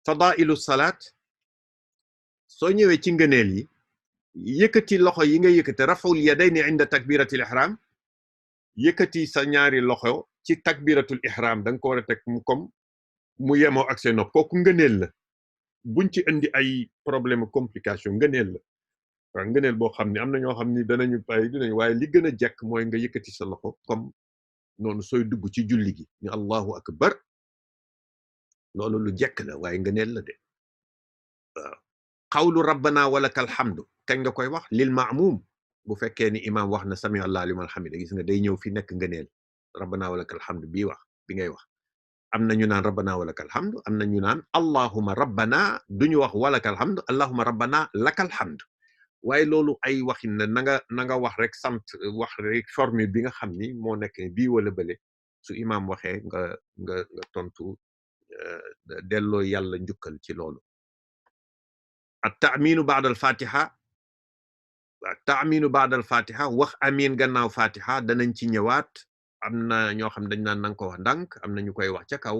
fadailu salaat soo ñëwee ci ngëneel yi yëkkati loxo yi nga yëkkati raful yadayni inda takbiratul ihram yëkkati sa ñaari loxo ci takbiratul ihram da nga ko war a teg mu comme mu yemoo ak seen nopp kooku ngëneel la buñ ci indi ay problème complication ngëneel la waaw ngëneel boo xam ne am na ñoo xam ni danañu bàyyi dinañ waaye li gën a jekk mooy nga yëkkati sa loxo comme noonu sooy dugg ci julli gi ni allahu akbar loolu lu jekk la waaye ngëneel la de waaw xawlu rabbana walakal hamdu kañ nga koy wax lil maamum bu fekkee ni imam wax na sami allah liman hamida gis nga day ñëw fi nekk ngëneel rabbana walakal hamdu bii wax bi ngay wax am na ñu naan rabbana walakal hamdu am na ñu naan allahuma rabbana duñu wax walakal hamdu allahuma rabbana lakal hamdu waaye loolu ay waxin na nga wax rek sant wax rek formule bi nga xam ni moo nekk bii wala bële su imam waxee nga tontu delloo yàlla njukkal ci loolu at-ta'minu ba'da al-fatiha at-ta'minu ba'da al-fatiha wax amin gannaaw fatiha danañ ci ñëwaat am na ñoo xam dañ naan nanga ko wax ndànk am na ñu koy wax ca kaw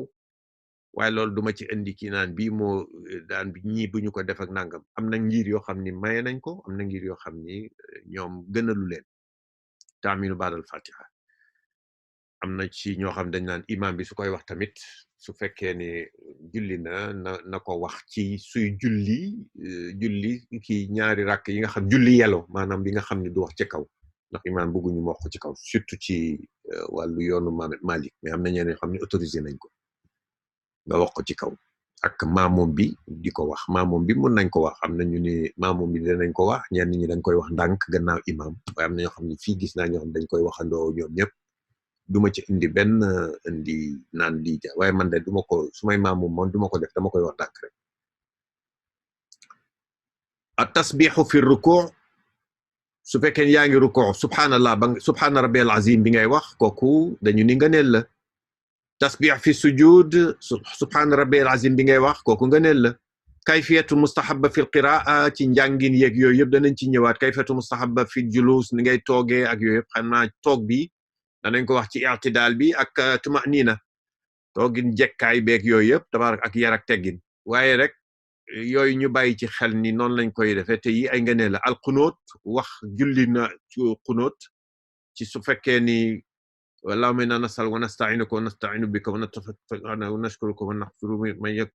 waaye loolu duma ci indi kii naan bii moo daan bi ñii bu ñu ko def ak nangam am na ngir yoo xam ni maye nañ ko am na ngir yoo xam ni ñoom gënalu leen ta'minu ba'da al-fatiha am na ci ñoo xam dañ naan imam bi su koy wax tamit su fekkee ni julli na ko wax ci suy julli kii ñaari rakk yi nga xam julli yelo maanaam bi nga xam ni du wax ci kaw ndax imam bëgguñu mu wax ko ci kaw surtout ci wàllu yoonu Malik mais am na ñeneen xam ne autorisé nañ ko nga wax ko ci kaw ak maamoom bi di ko wax maamoom bi mën nañ ko wax am na ñu ni maamoom bi dinañ ko wax ñenn ñi dañ koy wax ndànk gannaaw imam waaye am na ñoo xam ne fii gis naa ñoo xam dañ koy waxandoo ñoom ñëpp duma ci indi benn indi naan lii ja waaye man de duma ko su may maamoom moom duma ko def dama koy wax ndànk rek at tasbihu fi ruku' su fekkee yaa ngi ruku' subhanallah subhana rabbiyal azim bi ngay wax kooku dañu ni ngëneel la tasbih fi sujud subhana rabbiyal azim bi ngay wax kooku ngëneel la kayfiyatu mustahabba fi qira'a ci njàngin yeeg yooyu yëpp danañ ci ñëwaat kayfiyatu mustahabba fi julus ni ngay toogee ak yooyu yëpp xam naa toog bi danañ ko wax ci i'tidal bi ak tumanina toogin jekkaay beeg yooyu yëpp tabarak ak yar ak teggin waaye rek yooyu ñu bàyyi ci xel ni noonu lañ koy defee te yi ay ngëneel la al qunut wax julli na ci qunut ci su fekkee ni allahumma inna nas'aluka wa nasta'inuka wa nasta'inu bika wa nashkuruka wa naghfiruka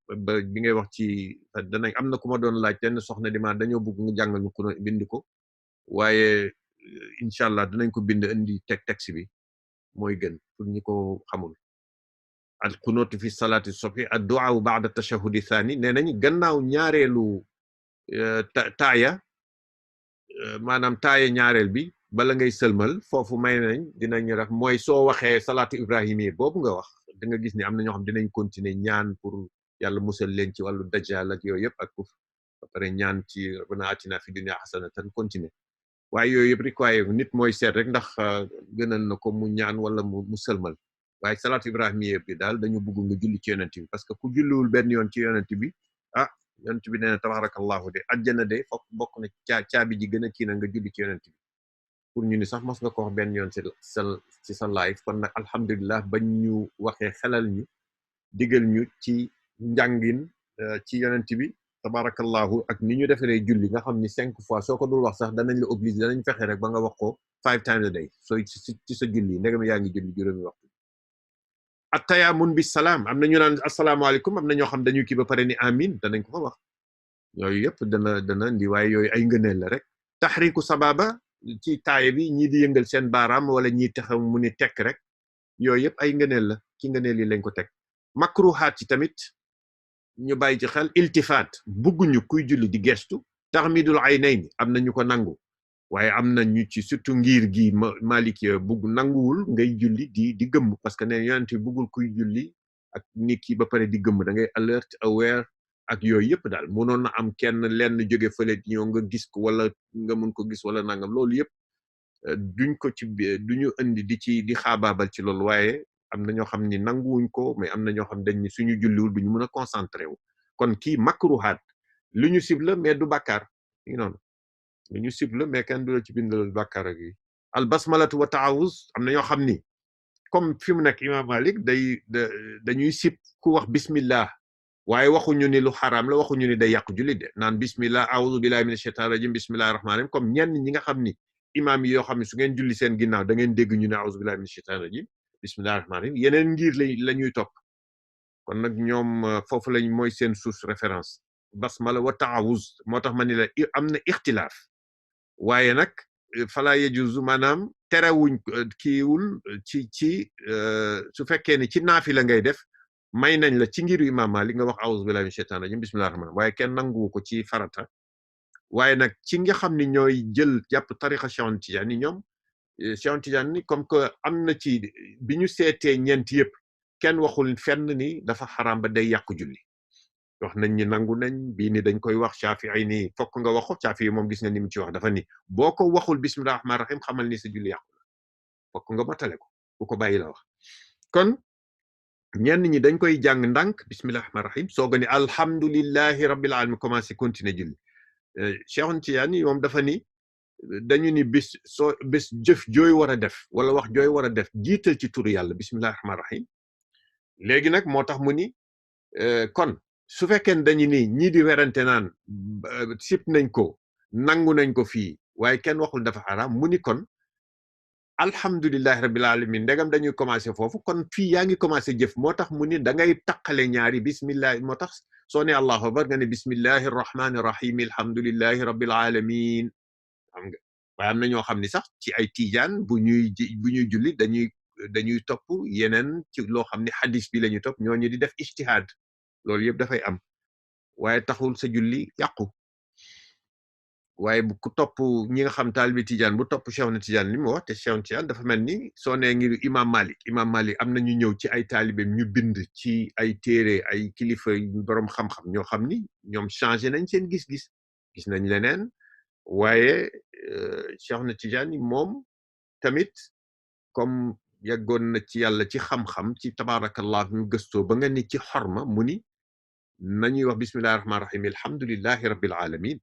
bi ngay wax ci danañ am na ku ma doon laaj ten soxna di ma dañoo bëgg nga jàngal ñu qunut bind ko waaye inshallah dinañ ko bind indi texte bi mooy gën pour ñi ko xamul al qunut fi salati subhi ad-du'a ba'da tashahhud thani nee nañ gannaaw ñaareelu taaya maanaam taaya ñaareel bi bala ngay sëlmal foofu may nañ dinañ rek mooy soo waxee salatu ibrahimi boobu nga wax da nga gis ni am na ñoo xam dinañ continuer ñaan pour yàlla musal leen ci wàllu dajjal ak yooyu yëpp ak kufr ba pare ñaan ci rabbana atina fi dunya hasanatan continuer waaye yooyu yëpp require nit mooy seet rek ndax gënal na ko mu ñaan wala mu sëlmal waaye salatu ibrahimiya bi daal dañu bëgg nga julli ci yonent bi parce que ku julliwul benn yoon ci yonent bi ah yonent bi nee na tabarakallahu de àjjana de fokk bokk na caabi ji gën a kii na nga julli ci yonent bi pour ñu ni sax mos nga ko wax benn yoon ci sa live kon nag alhamdulillah bañ ñu waxee xelal ñu digal ñu ci njàngin ci yonent bi tabarakallahu ak ni ñu defaree julli nga xam ni 5 fois soo ko dul wax sax danañ la obligé danañ fexe rek ba nga wax ko 5 times a day sooy ci sa julli ndegam yaa ngi julli juróomi waxtu at-tayammun bis salaam am na ñu naan asalaamaaleykum am na ñoo xam dañuy kii ba pare ni amin danañ ko fa wax yooyu yëpp dana ndi waaye yooyu ay ngëneel la rek taxriku sababa ci taaye bi ñii di yëngal seen baaraam wala ñii taxaw mu ni tekk rek yooyu yëpp ay ngëneel la ci ngëneel yi lañ ko teg makruhaat ci tamit ñu bàyyi ci xel iltifaat bugguñu kuy julli di gestu taxmidul aynayn am na ñu ko nangu waaye am na ñu ci surtout ngir gi Maliki bugg nanguwul ngay julli di gëmm parce que nee yonent bi buggul kuy julli ak nit ki ba pare di gëmm da ngay alert aware ak yooyu yëpp daal mënoon na am kenn lenn jóge fële ñoo nga gis ko wala nga mun ko gis wala nangam loolu yëpp duñ ko ci duñu indi di xaabaabal ci loolu waaye am na ñoo xam ni nanguwuñ ko mais am na ñoo xam dañ ni suñu julliwul duñu mën a concentré wu kon kii makruhaat lu ñu sib la mais du bàkkaar ngi noonu lu ñu sib la mais kenn du la ci bindal bàkkaar ak yi al basmalatu wa ta'awuz am na ñoo xam ni comme fi mu nekk imam Malik dañuy sib ku wax bismillah waaye waxuñu ni lu xaraam la waxuñu ni day yàq julli de naan bismillah a'udhu billahi minash shaitanir rajim bismillahir rahmanir rahim comme ñenn ñi nga xam ni imaam yi yoo xam ne su ngeen julli seen ginnaaw da ngeen dégg ñu ne a'udhu billahi minash shaitanir rajim bismillahir rahmanir rahim yeneen ngir la ñuy topp kon nag ñoom foofu lañ mooy seen source référence basmala wa ta'awuz moo tax ma ni la am na ixtilaaf waaye nag fala yajuzu maanaam terewuñ kiiwul ci su fekkee ni ci naafila ngay def may nañ la ci ngiru imam Malik nga wax a'udhu billahi minash shaitanir rajim bismillahir rahmanir rahim waaye kenn nanguwu ko ci farata waaye nag ci nga xam ni ñooy jël jàpp tariqa Cheikh Tidiane ñoom Cheikh Tidiane ni comme que am na ci bi ñu seetee ñeent yëpp kenn waxul fenn ni dafa xaraam ba day yàqu julli wax nañ ni nangu nañ bii ni dañ koy wax Shafi'i ni fokk nga wax ko Shafi'i moom gis nga ni mu ci wax dafa ni boo ko waxul bismillahir rahmanir rahim xamal ni sa julli yàqu la fokk nga matale ko bu ko bàyyi la wax kon ñenn ñi dañ koy jàng ndànk bismillahir rahmanir rahim sooga ni alhamdulillahi rabbil alamin commencé continuer julli Cheikh Tidiane moom dafa ni dañu ni bis jëf jooy war a def wala wax jooy war a def jiital ci turu yàlla bismillahir rahmanir rahim léegi nag moo tax mu ni kon su fekkee dañu ni ñii di werante naan sip nañ ko nangu nañ ko fii waaye kenn waxul dafa xaraam mu ni kon alhamdulillahi rabbil alamin ndegam dañuy commencé foofu kon fii yaa ngi commencé jëf moo tax mu ni da ngay taqale ñaari bismillah moo tax soo ne allahu akbar nga ne bismillahi rahmani rahim alhamdulillahi rabbil alamin xam nga waaye am na ñoo xam ni sax ci ay tijaan bu ñuy julli dañuy topp yeneen ci loo xam ni hadis bi la ñuy topp ñooñu di def ijtihaad loolu yëpp dafay am waaye taxul sa julli yàqu waaye bu ku topp ñi nga xam taalibe tijaan bu topp Cheikh Tidiane li mu wax te Cheikh Tidiane dafa mel ni soo nee ngir imam Malik am na ñu ñëw ci ay taalibeem ñu bind ci ay téere ay kilifa borom xam-xam ñoo xam ni ñoom changé nañ seen gis-gis gis nañ leneen waaye Cheikh Tidiane moom tamit comme yeggoon na ci yàlla ci xam-xam ci tabarakallah ñu gëstoo ba nga ni ci xorma mu ni nañuy wax bismillahir rahmanir rahim alhamdulillahi rabbil alamin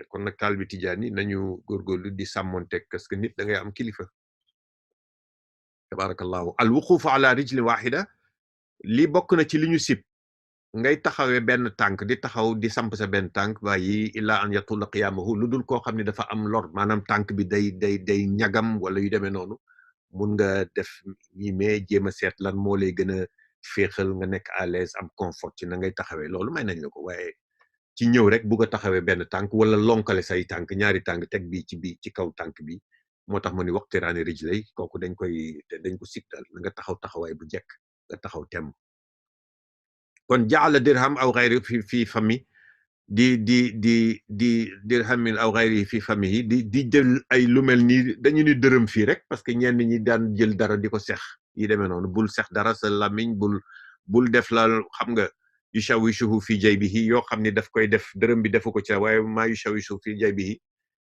kon nag taalibe Tijaan yi nañu góorgóorlu di sàmmonteeg parce que nit da ngay am kilifa tabarakallahu al wuqufu ala rijli wahida li bokk na ci li ñu sib ngay taxawee benn tànk di taxaw di samp sa benn tànk bàyyi illa an yatulla qiyamahu lu dul koo xam ne dafa am lor maanaam tànk bi day ñagam wala yu demee noonu mun nga def ñi mais jéem a seet lan moo lay gën a féexal nga nekk à l'aise am confort ci na ngay taxawee loolu may nañ la ko waaye ci ñëw rek bugg a taxawee benn tànk wala lonkale say tànk ñaari tànk teg bi ci kaw tànk bi moo tax ma ni waqtiraani rijlay kooku dañ ko siktal nga taxaw taxawaay bu jekk nga taxaw temm kon jaala dirham aw xayri fi fami di dirhamin aw xayri fi fami yi di jël ay lu mel nii dañu ni dërëm fii rek parce que ñenn ñi daan jël dara di ko sex yi demee noonu bul sex dara sa lamiñ bul def la xam nga yushawishuhu fi jaybihi yoo xam ni daf koy def dërëm bi defu ko ca waaye maa yushawishuhu fi jaybihi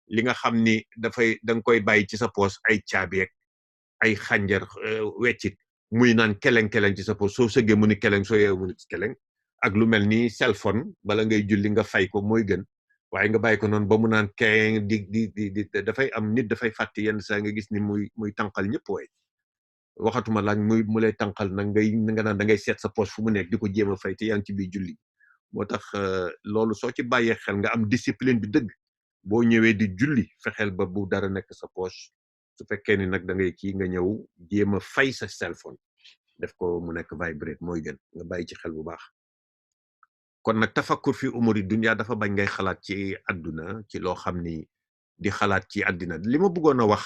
li nga xam ni da nga koy bàyyi ci sa poos ay caabi ak ay xànjar weccit muy naan keleng-keleng ci sa poos soo sëggee mu ni keleng soo yeewu mu ni keleng ak lu mel ni cellphone bala ngay julli nga fay ko mooy gën waaye nga bàyyi ko noonu ba mu naan keng di dafay am nit dafay fàtte yenn saa nga gis ni muy tànqal ñëpp waaye waxatuma laaj mu lay tànqal nag nga naan da ngay seet sa poche fu mu nekk di ko jéem a fay te yaa ngi ci biir julli moo tax loolu soo ci bàyyee xel nga am discipline bi dëgg boo ñëwee di julli fexeel ba bu dara nekk sa poche su fekkee ni nag da ngay kii nga ñëw jéem a fay sa cellphone def ko mu nekk vibrate mooy gën nga bàyyi ci xel bu baax kon nag tafakkur fi umuri dunya dafa bañ ngay xalaat ci àdduna ci loo xam ni di xalaat ci àddina li ma bëggoon a wax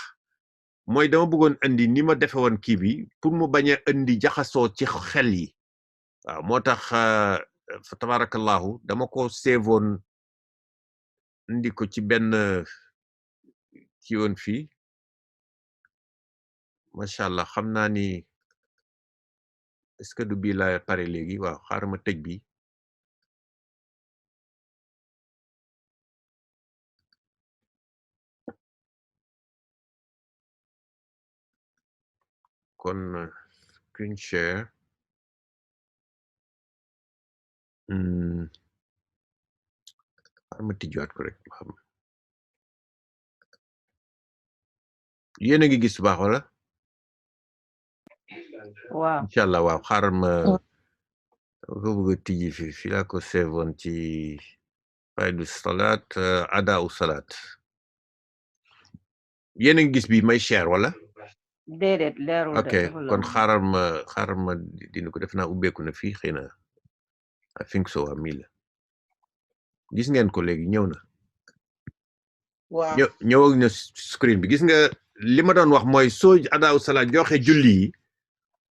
mooy dama bëggoon indi ni ma defe woon kii bi pour mu bañ a indi jaxasoo ci xel yi waaw moo tax fa tabarakallahu dama ko seevoon indi ko ci benn ci woon fii macha allah xam naa ni est-ce que du bii la pare léegi waaw xaaral ma tëj bi kon screen share xaaral ma tijjuwaat ko rek xam yéen a ngi gis baax wala waaw incha allah waaw xaaral ma ko bëgg tijji fi laa ko seevoon ci faydu salaat ada u salaat yéen a ngi gis bi may share wala déedéet leerul ok de dafa kon lëndëm. xaaral ma dina ko def naa ubbeeku na fii xëy na I think so am la gis ngeen ko léegi ñëw na waaw ñëw ak na screen bi gis nga li ma doon wax mooy soo ada u salaat joxe julli yi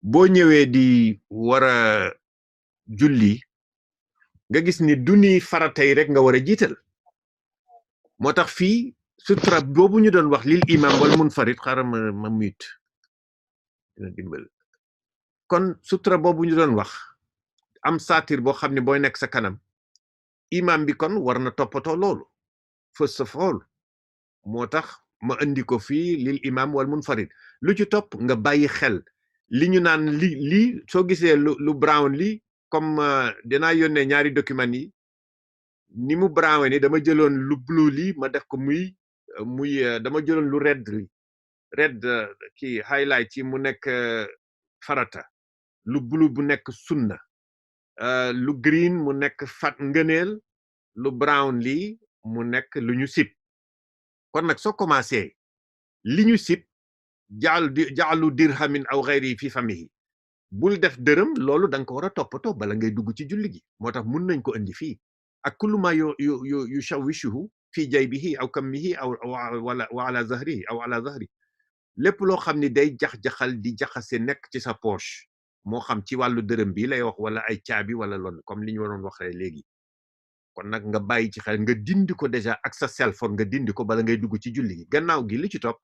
boo ñëwee di war a julli nga gis ni du ni faratay rek nga war a jiital moo tax fii sutra boobu ñu doon wax lil imam wal munfarid xaaral ma mute dina dimbal kon sutra boobu ñu doon wax am saatir boo xam ne booy nekk sa kanam imam bi kon war na toppatoo loolu first of all moo tax ma andi ko fii lil imam wal munfarid lu ci topp nga bàyyi xel li ñu naan lii soo gisee lu brown li comme dinaa yónnee ñaari document yi ni mu brown ni dama jëloon lu blue li ma def ko muy dama jëloon lu red li red kii highlight yi mu nekk farata lu blue bu nekk sunna lu green mu nekk fat ngëneel lu brown li mu nekk lu ñu sip kon nag soo commencé li ñu sip jaalu dirhamin aw ghayri fi famihi bul def dërëm loolu da nga ko war a toppatoo bala ngay dugg ci julli gi moo tax mun nañ ko indi fii ak kullu ma yushawishuhu fi jaybihi aw kammihi aw wa ala zahrihi aw ala zahri lépp loo xam ni day jax-jaxal di jaxase nekk ci sa poche moo xam ci wàllu dërëm bi lay wax wala ay caabi wala loolu comme li ñu waroon waxee léegi kon nag nga bàyyi ci xel nga dindi ko déjà ak sa cellphone nga dindi ko bala ngay dugg ci julli gi gannaaw gi li ci topp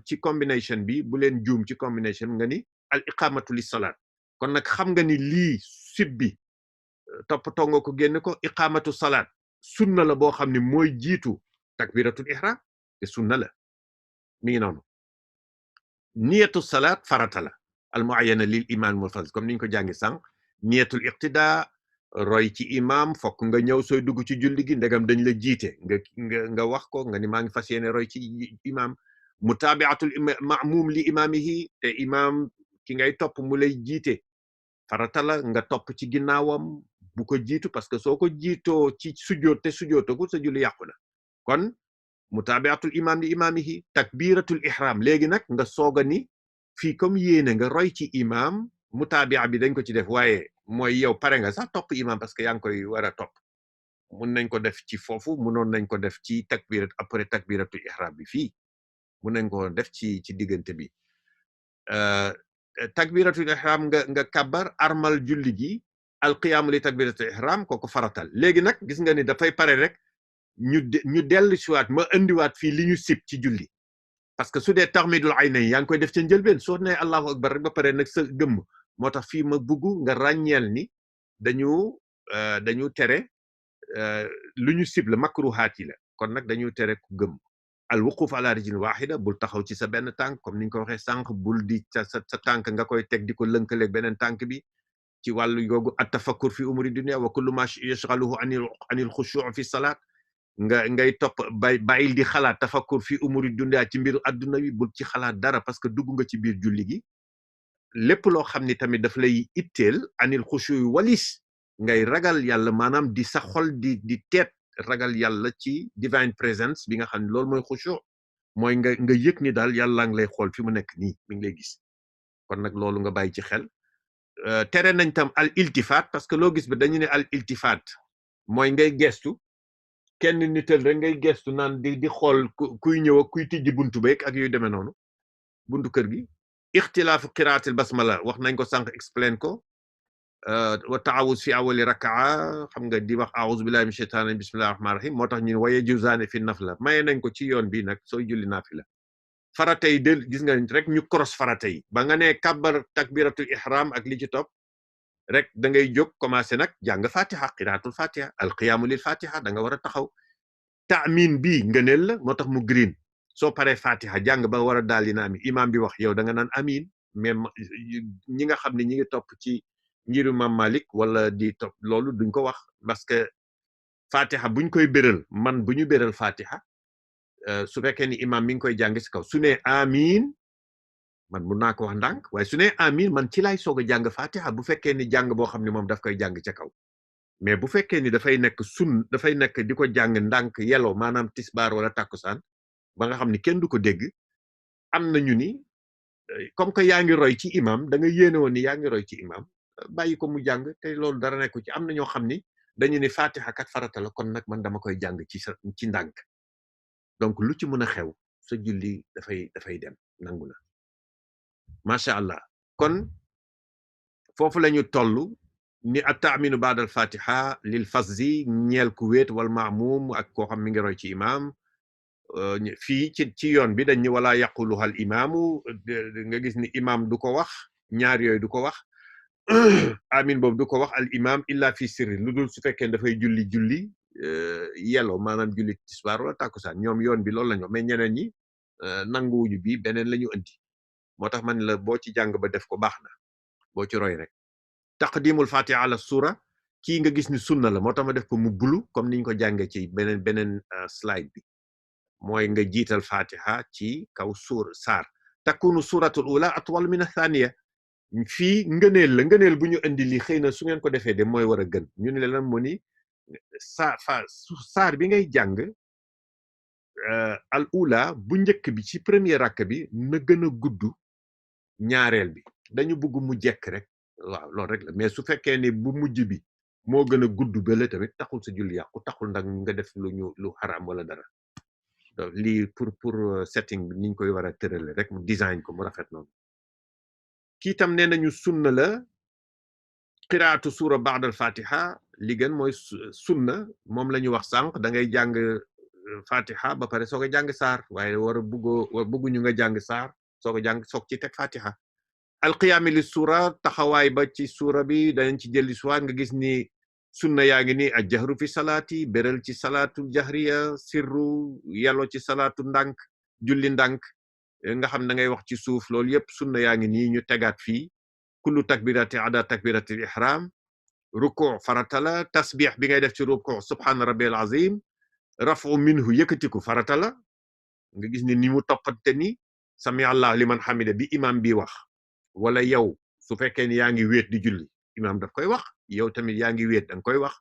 ci combination bi bu leen juum ci combination nga ni al iqamatu lis salaat kon nag xam nga ni lii sib bi toppatoo nga ko génn ko iqamatu salaat sunna la boo xam ne mooy jiitu takbiratul ihram te sunna la mi ngi noonu niyatu salaat farata la al muayyana lil imam munfarid comme niñ ko jàngi sànq niyatul iqtida roy ci imam fokk nga ñëw sooy dugg ci julli gi ndegam dañ la jiite nga wax ko nga ni maa ngi fas yéene roy ci imam mutaabiatul ma'mum li imamihi te imam ki ngay topp mu lay jiite farata la nga topp ci ginnaawam bu ko jiitu parce que soo ko jiitoo ci sujjoot te sujjootoo ko sa julli yàqu na kon mutaabiatul imam li imamihi takbiratul ihram léegi nag nga sooga ni fii comme yéene nga roy ci imam mutaabia bi dañ ko ci def waaye mooy yow pare nga sax topp imam parce que yaa ngi koy war a topp mun nañ ko def ci foofu munoon nañ ko def ci takbirat après takbiratul ihram bi fii mun nañ ko def ci diggante bi takbiratul ihram nga kabbar armal julli gi alqiyaamu li takbiratul ihram kooku faratal léegi nag gis nga ni dafay pare rek ñu dellu siwaat ma indiwaat fii li ñu sib ci julli parce que su dee taxmidul ayna yaa ngi koy def ca njëlbeen soo nee allahu akbar rek ba pare nag sa gëmm moo tax fii ma bugg nga ràññeel ni dañu tere lu ñu sib la makruhaat yi la kon nag dañu tere ku gëmm al wuquf ala rijlin wahida bul taxaw ci sa benn tànk comme niñ ko waxee sànq bul di sa tànk nga koy teg di ko lënkaleeg beneen tànk bi ci wàllu yoogu at tafakkur fi umuri dunya wa kullu ma yashghaluhu anil khushu' fi salat ngay topp bàyyil di xalaat tafakkur fi umuri dunya ci mbiru adduna wi bul ci xalaat dara parce que dugg nga ci biir julli gi lépp loo xam ni tamit daf lay itteel anil khushu' walis ngay ragal yàlla maanaam di sa xol di teet ragal yàlla ci divine presence bi nga xam ne loolu mooy khushu' mooy nga yëg ni daal yàlla ngi lay xool fi mu nekk nii mi ngi lay gis kon nag loolu nga bàyyi ci xel tere nañ tam al iltifat parce que loo gis ba dañu ne al iltifat mooy ngay gestu kenn nital rek ngay gestu naan di xool kuy ñëw ak kuy tijji buntu beeg ak yooyu demee noonu buntu kër gi ixtilaafu qiraatil basmala wax nañ ko sànq explain ko wa taawuz fi awali rakaa xam nga di wax aawuz billahi min shaytaani bismillahi rahmaani rahim moo tax ñu waye juzaane fi nafla maye nañ ko ci yoon bi nag sooy julli naafila farata yi del gis nga rek ñu cross farata yi ba nga ne kabbar takbiratul ihram ak li ci topp rek da ngay jóg commencé nag jàng fatiha qiraatul fatiha alqiyaamu lil fatiha da nga war a taxaw taamin bi ngëneel la moo tax mu green soo paree fatiha jàng ba war a daal di na amin imam bi wax yow da nga naan amin mais ñi nga xam ne ñi ngi topp ci njiru Mam Malik wala di topp loolu duñ ko wax parce que fatiha buñ koy béral man bu ñu béral fatiha su fekkee ni imam mi ngi koy jàng ci kaw su ne amin man mun naa ko wax ndànk waaye su ne amin man ci laay soog a jàng fatiha bu fekkee ni jàng boo xam ne moom daf koy jàng ca kaw mais bu fekkee ni dafay nekk dafay nekk di ko jàng ndànk yeloo maanaam tisbaar wala takkusaan ba nga xam ni kenn du ko dégg am na ñu ni comme que yaa ngi roy ci imam da nga yéene woon ni yaa ngi roy ci imam bàyyi ko mu jàng te loolu dara nekku ci am na ñoo xam ni dañu ni fatiha kat farata la kon nag man dama koy jàng ci ndànk donc lu ci mën a xew sa julli dafay dem nangu na macha allah kon foofu lañu toll ni at-ta'minu ba'da al-fatiha lil fazzi ñeel ku wéet wal ma'mum ak koo xam mi ngi roy ci imam fii ci yoon bi dañ ni wala yaquluha al imaamu nga gis ni imam du ko wax ñaar yooyu du ko wax amin boobu du ko wax al imam illa fi sirri lu dul su fekkee dafay julli yeloo maanaam julli tisbaar wala takkusaan ñoom yoon bi loolu la ñu mais ñeneen ñi nanguwuñu bi beneen la ñu indi moo tax man la boo ci jàng ba def ko baax na boo ci roy rek taqdimul fatiha ala sura kii nga gis ni sunna la moo tax ma def ko mu bulu comme niñ ko jàngee ci beneen slide bi mooy nga jiital fatiha ci kaw saar takunu suratul ula atwal min athaniya fii ngëneel bu ñu indi li xëy na su ngeen ko defee de mooy war a gën ñu ne lan moo ni saar bi ngay jàng al ula bu njëkk bi ci premier rakk bi na gën a gudd ñaareel bi dañu bëgg mu jekk rek waaw loolu rek la mais su fekkee ni bu mujj bi moo gën a gudd ba la tamit taxul sa julli yàqu taxul ndax nga def lu xaraam wala dara lii pour setting bi niñ koy war a tërale rek mu design ko mu rafet noonu kii tam nee nañu sunna la qiraatu suura ba'da al-fatiha li gën mooy sunna moom la ñu wax sànq da ngay jàng fatiha ba pare soog a jàng saar waaye bëgguñu nga jàng saar soog ci teg fatiha alqiyaami li suura taxawaay ba ci suura bi dañ ci jëli suwaat nga gis ni sunna yaa ngi ni ajjahru fi salaati beral ci salaatu jahriya sirru yello ci salaatu ndànk julli ndànk nga xam da ngay wax ci suuf loolu yëpp sunna yaa ngi nii ñu tegaat fii kullu takbirati ada takbiratil ihram ruku farata la tasbih bi ngay def ci ruku subhana rabbiyal azim rafu minhu yëkkatiku farata la nga gis ni mu toppante ni sami allah liman hamida bi imam bi wax wala yow su fekkee ni yaa ngi wéet di julli imam daf koy wax yow tamit yaa ngi wéet danga koy wax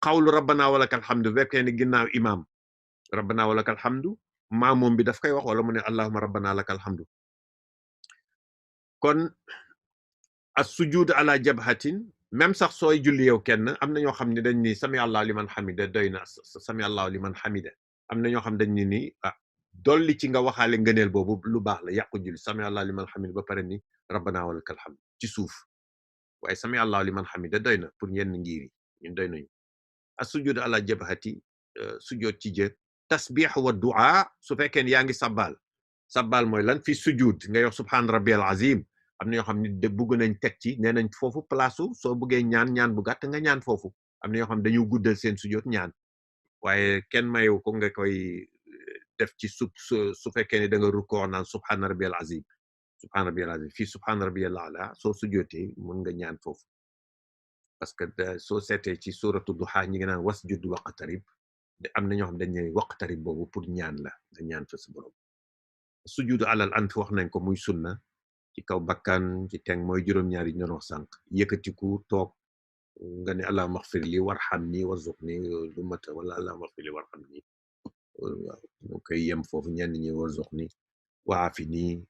xawlu rabbana walakal hamdu fekkee ni ginnaaw imam rabbana walakal hamdu maamoom bi daf koy wax wala mu ne allahumma rabbana lakal hamdu kon as sujud ala jabhatin même sax sooy julli yow kenn am na ñoo xam ne dañ ni sami allah liman hamida doy na sami allah liman hamida am na ñoo xam dañ ni dolli ci nga waxaale ngëneel boobu lu baax la yàqu julli sami allah liman hamida ba pare ni rabbana walakal hamdu ci suuf waaye sami allah liman hamida doy na pour ñenn ngir yi ñun doy nañu as sujud ala jabhati sujud ci jë tasbih wa du'a su fekkee yaa ngi sabbal mooy lan fi sujud nga yox subhan rabbiyal azim am na ñoo xam ne bëgg nañ teg ci nee nañ foofu place soo bëggee ñaan bu gàtt nga ñaan foofu am na ñoo xam dañu guddal seen sujud ñaan waaye kenn mayu ko nga koy def ci su fekkee ne da nga rukkoo naan subhan rabbiyal azim fii subhan rabbiyal ala soo sujudee mën nga ñaan foofu parce que soo seetee ci suratu duha ñi ngi naan wasjud waqtarib am na ñoo xam dañ ne waqtarib boobu pour ñaan la nga ñaan fa sa borom sujudu alal anf wax nañ ko muy sunna ci kaw bakkan ci teng mooy juróom-ñaari ñu wax sànq yëkkatiku toog nga ne allahumma ighfir li warhamni warzuqni lu mata wala allahumma ighfir li warhamni waaw ñu koy yem foofu ñenn ñi warzuqni waafini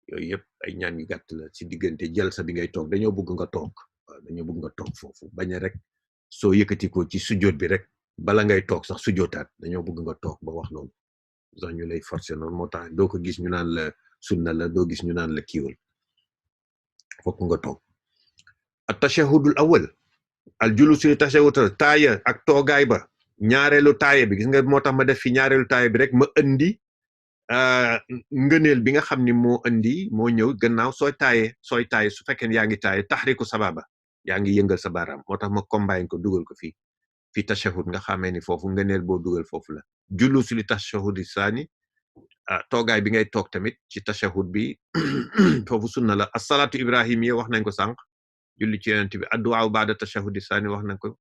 yooyu yëpp ay ñaan yu gàtt la ci diggante jalsa bi ngay toog dañoo bëgg nga toog waaw dañoo bëgg nga toog foofu bañ a rek soo yëkkatikoo ci sujjoot bi rek bala ngay toog sax sujjootaat dañoo bëgg nga toog ba wax loolu sax ñu lay forcer noonu moo tax doo ko gis ñu naan la sunna la doo gis ñu naan la kiiwal fokk nga toog at tashahudul awwal al julusi tashahud taaya ak toogaay ba ñaareelu taaya bi gis nga moo tax ma def fi ñaareelu taaya bi rek ma indi ngëneel bi nga xam ni moo ñëw gannaaw sooy taaye su fekkee yaa ngi taaye tahriku sababa yaa ngi yëngal sa baaraam moo tax ma combine ko dugal ko fi tashahud nga xamee ni foofu ngëneel boo dugal foofu la julus li tashahudi saani toogaay bi ngay toog tamit ci tashahud bi foofu sunna la as-salatu ibrahimiya wax nañ ko sànq julli ci yonent bi addu'a ba'da tashahudi saani wax nañ ko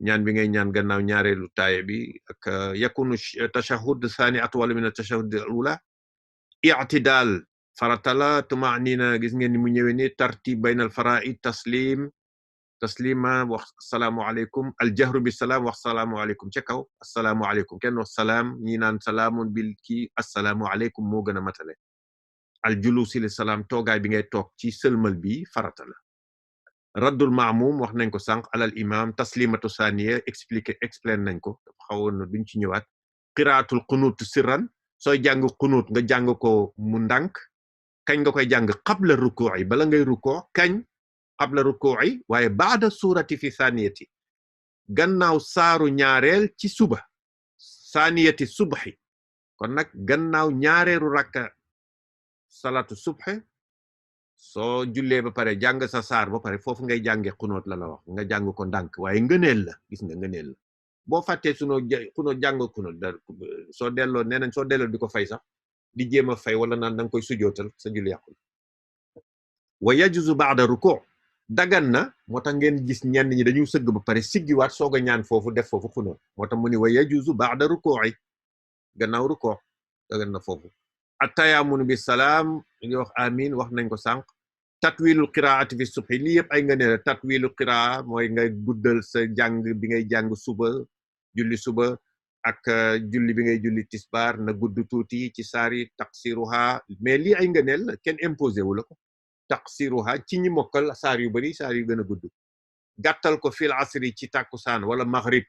ñaan bi ngay ñaan gannaaw ñaareelu taaye bi ak yakunu tashahud saani atwal min at-tashahud al-ula i'tidal farata la tumaanina gis ngeen ni mu ñëwee ni tartib baynal faraid taslima wax salaamu alaykum al jahru bis salaam wax salaamu alaykum ca kaw assalaamu alaykum kenn wax salaam ñi naan salaamun bil ki assalaamu alaykum moo gën a matale al julusi li salaam toogaay bi ngay toog ci sëlmal bi farata la raddul maamum wax nañ ko sànq alal imam taslimatu saniya explain nañ ko xawoon na duñ ci ñëwaat qiraatul qunut sirran sooy jàng qunut nga jàng ko mu ndànk kañ nga koy jàng qabla ruku'i bala ngay ruku' kañ qabla ruku'i waaye baada surati fi saniyati gannaaw saaru ñaareel ci suba saniyati subhi kon nag gannaaw ñaareelu rakka salatu subhi soo jullee ba pare jàng sa saar ba pare foofu ngay jànge xunóot la wax nga jàng ko ndànk waaye ngëneel la gis nga ngëneel la boo fàttee xunóot jàng xunóot da soo delloo nee nañ soo delloo di ko fay sax di jéem a fay wala naan da nga koy sujootal sa julli yàqul wa yajuzu ba'da ruku' dagan na moo tax ngeen gis ñenn ñi dañu sëgg ba pare siggiwaat soog a ñaan foofu def foofu xunóot moo tax mu ni wa yajuzu ba'da ruku'i gannaaw ruku' dagan na foofu attayamunu bi salaam ñu wax amin wax nañ ko sànq tatwilul qiraati fi subhi lii yëpp ay nga ne la tatwilul qiraa mooy ngay guddal sa jàng bi ngay jàng suba julli suba ak julli bi ngay julli tisbaar na gudd tuuti ci saari taqsiruha mais lii ay nga ne la kenn imposé wu la ko taqsiruha ci ñi mokkal saar yu bari saar yu gën a gudd gàttal ko fil asri ci tàkkusaan wala maghrib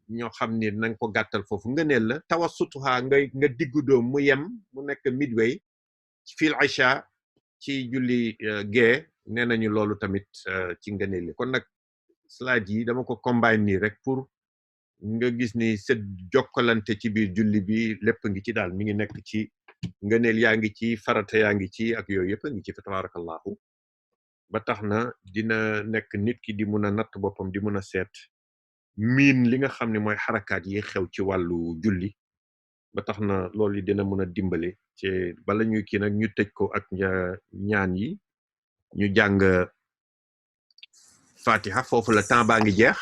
ñoo xam ni nañ ko gàttal foofu ngëneel la tawassutuha nga diggu doom mu yem mu nekk midway fil isha ci julli gee nee nañu loolu tamit ci ngëneel li kon nag slide yi dama ko combine nii rek pour nga gis ni set jokkalante ci biir julli bi lépp ngi ci daal mi ngi nekk ci ngëneel yaa ngi ci farata yaa ngi ci ak yooyu yëpp ngi ci fa tabarakallahu ba tax na dina nekk nit ki di mun a natt boppam di mun a seet miin li nga xam ne mooy xarakaat yi xew ci wàllu julli ba tax na loolu yi dina mun a dimbale ci bala ñuy kii nag ñu tëj ko ak ñaan yi ñu jàng fatiha foofu la temps baa ngi jeex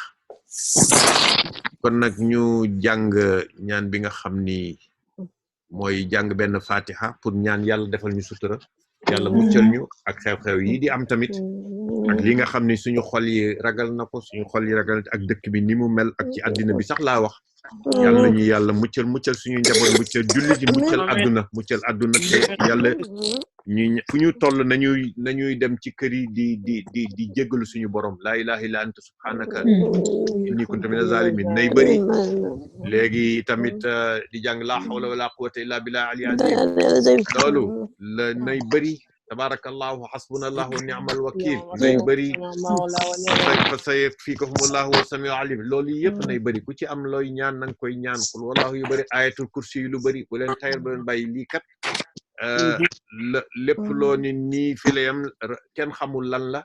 kon nag ñu jàng ñaan bi nga xam ni mooy jàng benn fatiha pour ñaan yàlla defal ñu sutura yàlla muccal ñu ak xew-xew yi di am tamit ak li nga xam ni suñu xol yi ragal na ko suñu xol yi ragal ak dëkk bi ni mu mel ak ci àddina bi sax laa wax yàlla nañu yàlla muccal suñu njaboot muccal julli ji muccal àdduna te yàlla ñu fu ñu toll nañuy dem ci kër yi di jéggalu suñu borom laa ilaha illa anta subhanaka inni kuntu minaz zalimin nay bëri léegi tamit di jàng laa hawla wala quwwata illa billahi al-azim loolu la nay bëri tabarakallahu hasbunallahu wa ni'mal wakil nay bëri fa sayfikahumullahu wa samiu alim loolu yëpp nay bëri ku ci am looy ñaan nanga koy ñaan qul wallahu yu bëri ayatul kursi yu lu bëri bu leen tayal bu leen bàyyi lii kat lépp loo ni nii fi la yam kenn xamul lan la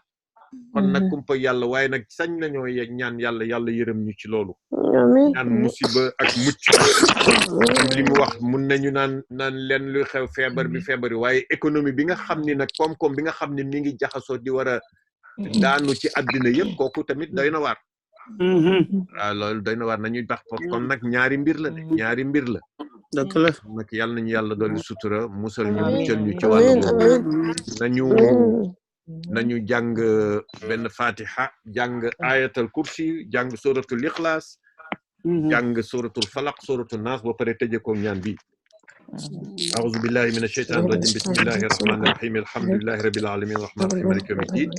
kon nag kumpa yàlla waaye nag sañ lañoo ñaan yàlla yërëm ñu ci loolu ñaan musiba ak mucc li mu wax mun nañu naan leen luy xew feebar bi waaye économie bi nga xam ni nag koom-koom bi nga xam ni mi ngi jaxasoo di war a daanu ci àddina yëpp kooku tamit doy na waar waaw loolu doy na waar nañuy bax kon nag ñaari mbir la dëgg la nag yàlla nañu yàlla dolli sutura musal ñu muccal ñu ci wàllu nañu jàng benn fatiha jàng ayatal kursi jàng suratul ikhlas jàng suratul falaq suratul nas ba pare tëjee ko ñaan bi أعوذ بالله من الشيطان الرجيم بسم الله الرحمن الرحيم الحمد لله رب العالمين الرحمن الرحيم مالك يوم الدين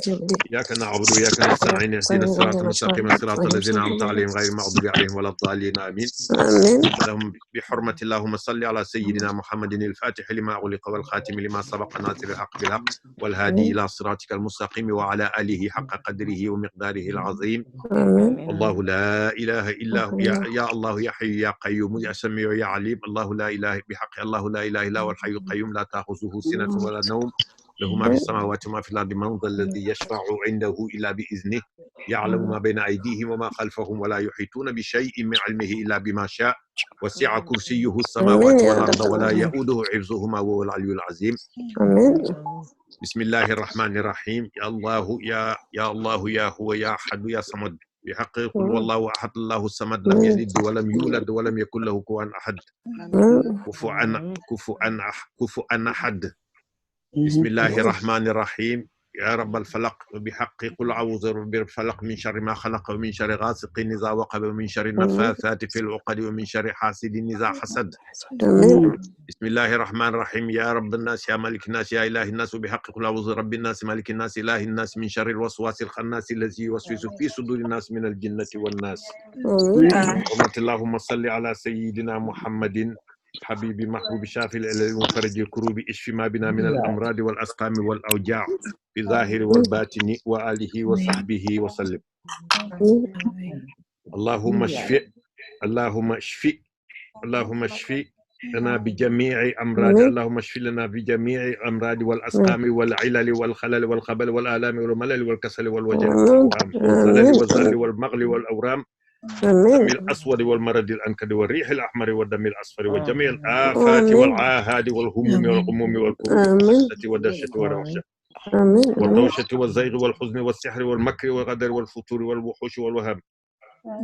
إياك نعبد وإياك نستعين اهدنا الصراط المستقيم صراط الذين أنعمت عليهم غير المغضوب عليهم ولا الضالين آمين اللهم بحرمة اللهم صل على سيدنا محمد الفاتح لما أغلق والخاتم لما سبق ناصر الحق بالحق والهادي إلى صراطك المستقيم وعلى آله حق قدره ومقداره العظيم الله لا إله إلا هو يا الله يا حي يا قيوم يا سميع يا عليم الله لا إله بحق الله لا إله إلا هو الحي القيوم لا تأخذه سنة ولا نوم له ما في السماوات وما في الأرض من ذا الذي يشفع عنده إلا بإذنه يعلم ما بين أيديهم وما خلفهم ولا يحيطون بشيء من علمه إلا بما شاء وسع كرسيه السماوات والأرض ولا يؤوده حفظهما وهو العلي العظيم بسم الله الرحمن الرحيم يا الله يا الله يا هو يا أحد يا صمد بحق قل والله أحد الله الصمد لم يلد ولم يولد ولم يكن له كفوا أحد كفوا أحد بسم الله الرحمن الرحيم يا رب الفلق وبحق قل أعوذ برب الفلق من شر ما خلق ومن شر غاسق إذا وقب ومن شر النفاثات في العقد ومن شر حاسد إذا حسد بسم الله الرحمن الرحيم يا رب الناس يا ملك الناس يا إله الناس وبحق قل أعوذ برب الناس ملك الناس إله الناس من شر الوسواس الخناس الذي يوسوس في صدور الناس من الجنة والناس اللهم صل على سيدنا محمد حبيبي محبوب شافي العلل وفرج الكروب اشف ما بنا من الأمراض والأسقام والأوجاع في الظاهر والباطن وآله وصحبه وسلم اللهم اشف اللهم اشف اللهم اشف لنا بجميع أمراض اللهم اشف لنا بجميع الأمراض والأسقام والعلل والخلل والخبل والآلام والملل والكسل والوجل والزلل والزهر والمغل والأورام الدم الأسود والمرض الأنكد والريح الأحمر والدم الأصفر وجميع الآفات والعاهات والهموم والغموم والكروب والدهشة والوحشة والروشة والزيغ والحزن والسحر والمكر والغدر والفتور والوحوش والوهام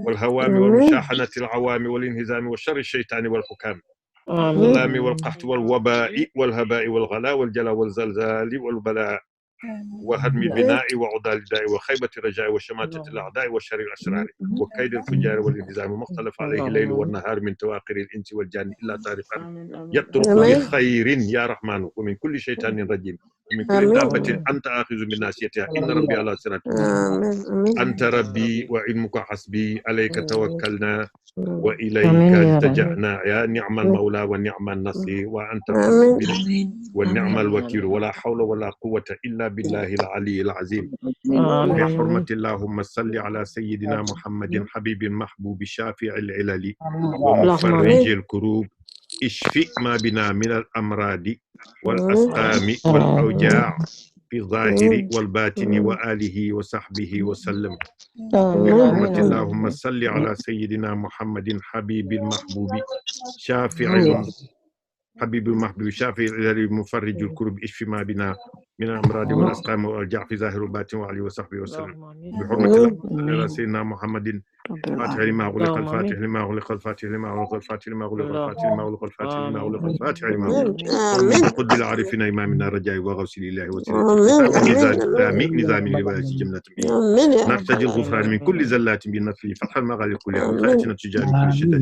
والهوام والمشاحنة العوام والانهزام والشر الشيطان والحكام والظلام والقحط والوباء والهباء والغلاء والجلاء والزلزال والبلاء وهدم البناء وعضال الداء وخيبة الرجاء وشماتة الأعداء وشر الأسرار وكيد الفجار والانهزام المختلف عليه الليل والنهار من تواقر الإنس والجان إلا طارقا يطرق بخير يا رحمن ومن كل شيطان رجيم ومن كل دابة أنت آخذ بناصيتها إن ربي على صراط أنت ربي وعلمك حسبي عليك توكلنا وإليك التجأنا يا نعم المولى ونعم النصير وأنت حسبي والنعم الوكيل ولا حول ولا قوة إلا بالله العلي العظيم بحرمة اللهم صل على سيدنا محمد حبيب المحبوب شافع العلل ومفرج الكروب اشفي ما بنا من الأمراض والأسقام والأوجاع في الظاهر والباطن وآله وصحبه وسلم بحرمة اللهم صل على سيدنا محمد حبيب المحبوب شافع حبيب المحبوب شافع المفرج الكرب اشف ما بنا من الأمراض والأسقام والأوجاع في ظاهر الباطن وآله وصحبه وسلم بحرمة الله على سيدنا محمد فاتح لما أغلق الفاتح لما أغلق الفاتح لما أغلق الفاتح لما أغلق الفاتح لما أغلق الفاتح لما أغلق الفاتح لما أغلق قد بالعارفين إمامنا رجاء وغوث لله وسيلة نظام لباس جملة نرتجي الغفران من كل زلات بالنفل فتح المغالق كلها وخيرتنا تجاري كل شدة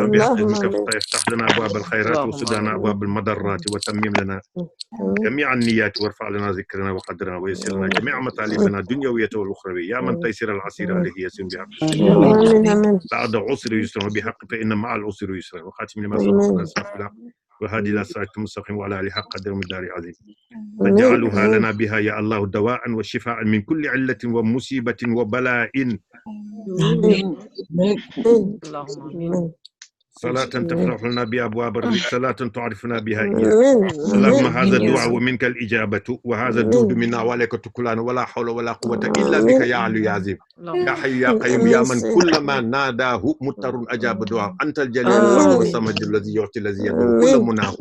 بحق المكفى افتح لنا أبواب الخيرات وسدنا أبواب المضرات وتمم لنا جميع النيات وارفع لنا ذكرنا وقدرنا ويسر لنا جميع مطالبنا الدنيوية والأخروية يا من تيسر العسير عليه يسر بحق بعد عسر يسر وبحق فإن مع العسر يسر وخاتم لما سبقنا سافلا وهذه لا صراط المستقيم وعلى آله حق قدر مقدار عظيم تجعلها لنا بها يا الله دواء وشفاء من كل علة ومصيبة وبلاء اللهم صلاة تفتح لنا بها أبواب الرزق صلاة تعرفنا بها إياه اللهم هذا الدعاء ومنك الإجابة وهذا الجهد منا وعليك تكلان ولا حول ولا قوة إلا بك يا علي يا عظيم يا حي يا قيوم يا من كلما ناداه مضطر أجاب دعاء أنت الجليل الواحد الصمد الذي يعطي الذي يدعو كل مناه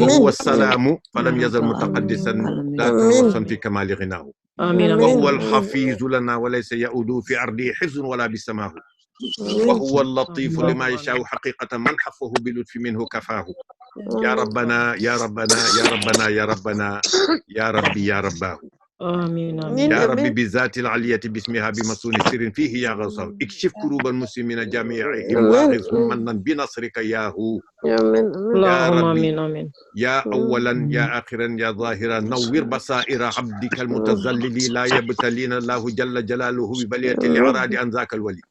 وهو السلام فلم يزل متقدسا لا توصل في كمال غناه وهو الحفيظ لنا وليس يؤود في أرضه حفظ ولا بسماه وهو اللطيف لما يشاء حقيقة من حفه بلطف منه كفاه يا ربنا يا ربنا يا ربنا يا ربنا يا ربي يا رباه آمين يا ربي بذات العلية باسمها بمصون سر فيه يا غوثه اكشف كروب المسلمين جميعهم واغثهم منا بنصرك يا هو يا ربي يا أولا يا آخرا يا ظاهرا نور بصائر عبدك المتذلل لا يبتلين الله جل جلاله ببلية الإعراض عن ذاك الولي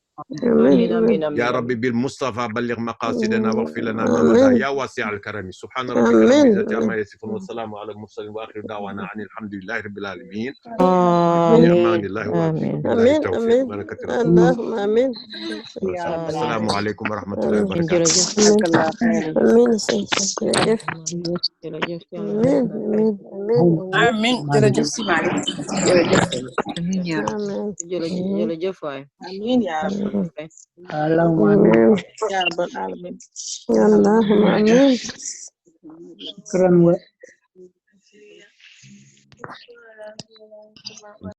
يا ربي بالمصطفى بلغ مقاصدنا واغفر لنا ما مضى يا واسع الكرم سبحان ربك رب العزة عما يصفون والسلام على المرسلين واخر دعوانا عن الحمد لله رب العالمين بأمان الله وبالله التوفيق بركة اللهم آمين. السلام عليكم ورحمة الله وبركاته. آمين jërëjëf si Malick jërëjëf آمين يا رب jërëjëf waay آمين يا رب اللهم آمين يا رب العالمين اللهم آمين شكرا